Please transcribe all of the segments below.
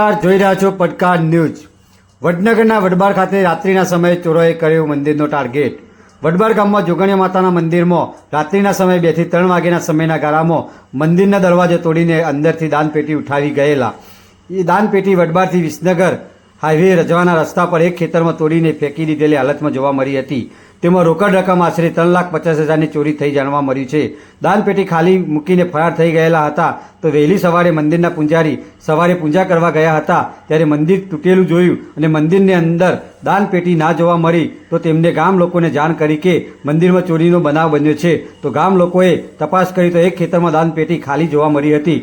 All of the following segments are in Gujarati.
જોઈ રહ્યા છો પડકાર ન્યૂઝ। વડનગરના વડબાર ખાતે રાત્રિના સમયે ચોરોએ કર્યો મંદિરનો ટાર્ગેટ। વડબાર ગામમાં જોગણીયા માતાના મંદિરમાં રાત્રિના સમયે 2 થી 3 વાગ્યાના સમયના ગાળામાં મંદિરના દરવાજો તોડીને અંદરથી દાનપેટી ઉઠાવી ગયેલા। એ દાનપેટી વડબારથી વિસનગર હાઈવે રજવાના રસ્તા પર એક ખેતરમાં તોડીને ફેંકી દીધેલી હાલતમાં જોવા મળી હતી। તેમાં રોકડ રકમ આશરે 3,50,000ની ચોરી થઈ જાણવા મળ્યું છે। દાનપેટી ખાલી મૂકીને ફરાર થઈ ગયેલા હતા। તો વહેલી સવારે મંદિરના પૂજારી સવારે પૂજા કરવા ગયા હતા ત્યારે મંદિર તૂટેલું જોયું અને મંદિરની અંદર દાનપેટી ના જોવા મળી તો તેમને ગામ લોકોને જાણ કરી કે મંદિરમાં ચોરીનો બનાવ બન્યો છે। તો ગામ લોકોએ તપાસ કરી તો એક ખેતરમાં દાનપેટી ખાલી જોવા મળી હતી।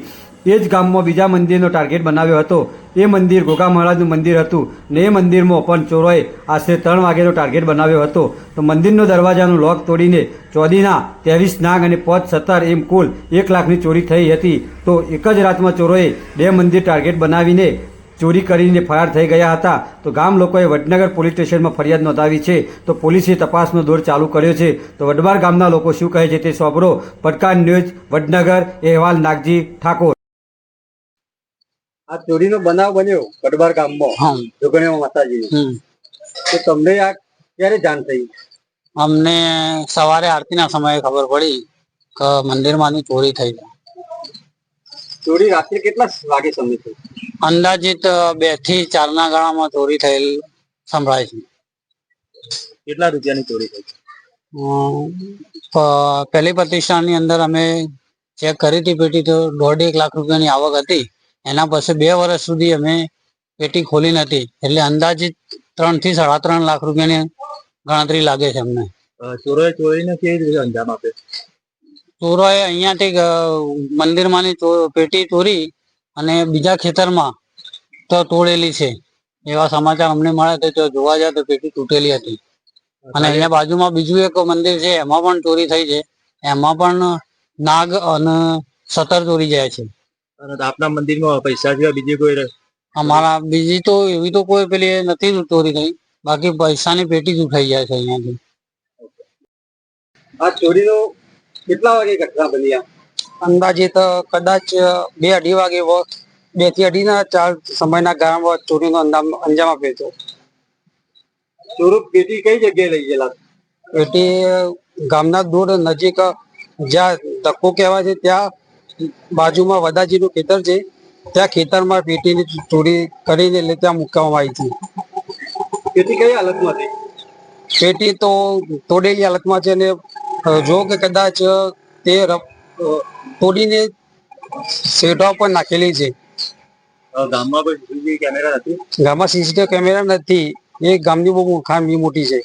એ જ ગામમાં બીજા મંદિરનો ટાર્ગેટ બનાવ્યો હતો। એ મંદિર ગોગા મહારાજનું મંદિર હતું ને એ મંદિરમાં પણ ચોરોએ આશરે 3 વાગ્યાનો ટાર્ગેટ બનાવ્યો હતો। તો મંદિરનો દરવાજાનું લોક તોડીને ચોદીના 23 નાગ અને 5 એમ કુલ 1 લાખની ચોરી થઈ હતી। તો એક જ રાતમાં ચોરોએ 2 મંદિર ટાર્ગેટ બનાવીને ચોરી કરીને ફરાર થઈ ગયા હતા। તો ગામ લોકોએ વડનગર પોલીસ સ્ટેશનમાં ફરિયાદ નોંધાવી છે। તો પોલીસે તપાસનો દોર ચાલુ કર્યો છે। તો વડબાર ગામના લોકો શું કહે છે તે સાંભળો। પડકાર ન્યૂઝ વડનગર, અહેવાલ નાગજી ઠાકોર। આ ચોરીનો બનાવ બન્યો વડબાર ગામમાં જોગણીયા માતાજીનો, તો તમને આ ક્યારે જાણ થઈ? અમને સવારે આરતીના સમયે ખબર પડી કે મંદિરમાંની ચોરી થઈ છે। ચોરી રાત્રે કેટલા વાગે સમય થઈ? અંદાજિત 2 થી 4 ના ગાળામાં ચોરી થયેલ સંભળાય છે। કેટલા રૂપિયાની ચોરી થઈ? પહેલી પ્રતિષ્ઠાની અંદર અમે ચેક કરી હતી પેટી, તો 1.5 લાખ રૂપિયાની આવક હતી। એના પછી 2 વર્ષ સુધી અમે પેટી ખોલી નથી, એટલે અંદાજિત 3 થી 3.5 લાખ રૂપિયાની ગણતરી લાગે છે અમને। ચોરોએ ચોરીને કેવી રીતે અંજામ આપ્યો? ચોરોએ અહીંયાથી મંદિરમાંની પેટી ચોરી અને બીજા ખેતરમાં તો તોડેલી છે એવા સમાચાર અમને મળ્યા। તો જોવા જાય તો પેટી તૂટેલી હતી। અને અહીંયા બાજુમાં બીજું એક મંદિર છે, એમાં પણ ચોરી થઈ છે। એમાં પણ નાગ અને સતર ચોરી જાય છે। આપના મંદિરમાં પૈસા જેવા બીજી કોઈ? અમારા બીજી તો એવી તો કોઈ પેલી નથી ચોરી થઈ, બાકી પૈસાની પેટી જ ઉઠાઈ જાય છે અહીંયાથી। આ ચોરીનો કેટલા વાગે ઘટના બની? અંદાજિત કદાચ 2-2:30 વાગે, 2 થી 2:30 ના 4 સમયના ગાળામાં ચોરીનો અંજામ આપ્યો હતો। ચોરો પેટી કઈ જગ્યાએ લઈ ગયેલા? પેટી ગામના દૂર નજીક જ્યાં ધક્કો કહેવાય છે ત્યાં બાજુમાં વદાજીનું ખેતર છે, ત્યાં ખેતરમાં પેટીની ચોરી કરીને ત્યાં મૂકવામાં આવી હતી। પેટી કઈ હાલતમાં હતી? પેટી તો તોડેલી હાલતમાં છે, ને જો કે કદાચ તે તોડીને શેઢા પર નાખેલી છે। ગામમાં કોઈ સીસીટીવી કેમેરા નથી? ગામમાં સીસીટીવી કેમેરા નથી। એ ગામની બહુ ખામી મોટી છે।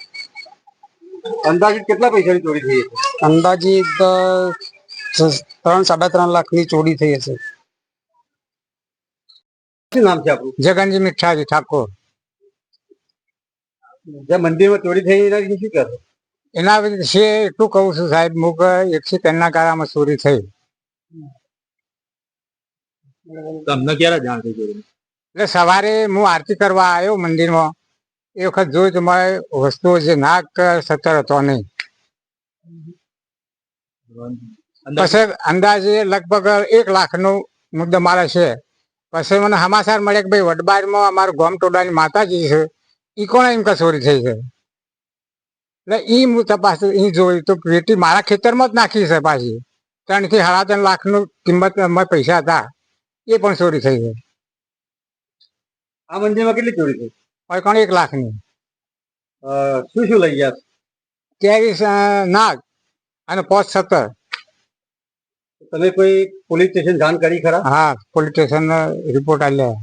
અંદાજિત કેટલા પૈસાની ચોરી થઈ હશે? અંદાજિત 3-3.5 લાખની ચોરી થઈ હશે। શું નામ છે આપણું? જગનજી મીઠાજી ઠાકોર। જે મંદિરમાં ચોરી થઈ એના વિશે શું કહેશો? એના વિશે એટલું કહું છું સાહેબ, મુક 103 ના ગાળામાં ચોરી થઈ। તમને ક્યારે જાણ થઈ ચોરી? એટલે સવારે હું આરતી કરવા આવ્યો મંદિરમાં, એ વખત જોયું તો મારે વસ્તુઓ જે નાક સતર હતો નહીં। પછી અંદાજે લગભગ 1 લાખનો મુદ્દામાલ છે। પછી મને સમાચાર મળ્યા કે ભાઈ વડબારમાં અમારું ગામ ટોડાની માતાજી છે, એ કોણ એમ કે ચોરી થઈ છે। એટલે એ હું તપાસ જોઈ તો પેટી મારા ખેતરમાં જ નાખી છે પાછી। 3 થી 3.5 લાખનું કિંમત પૈસા હતા, એ પણ ચોરી થઈ છે। આ મંદિરમાં કેટલી ચોરી થઈ? કોણ 1 લાખની। શું શું લઈ ગયા? 23 નાગ અને 5 સતર। તમે કોઈ પોલીસ સ્ટેશન જાણ કરી ખરા? હા, પોલીસ સ્ટેશન રિપોર્ટ આલ્યા।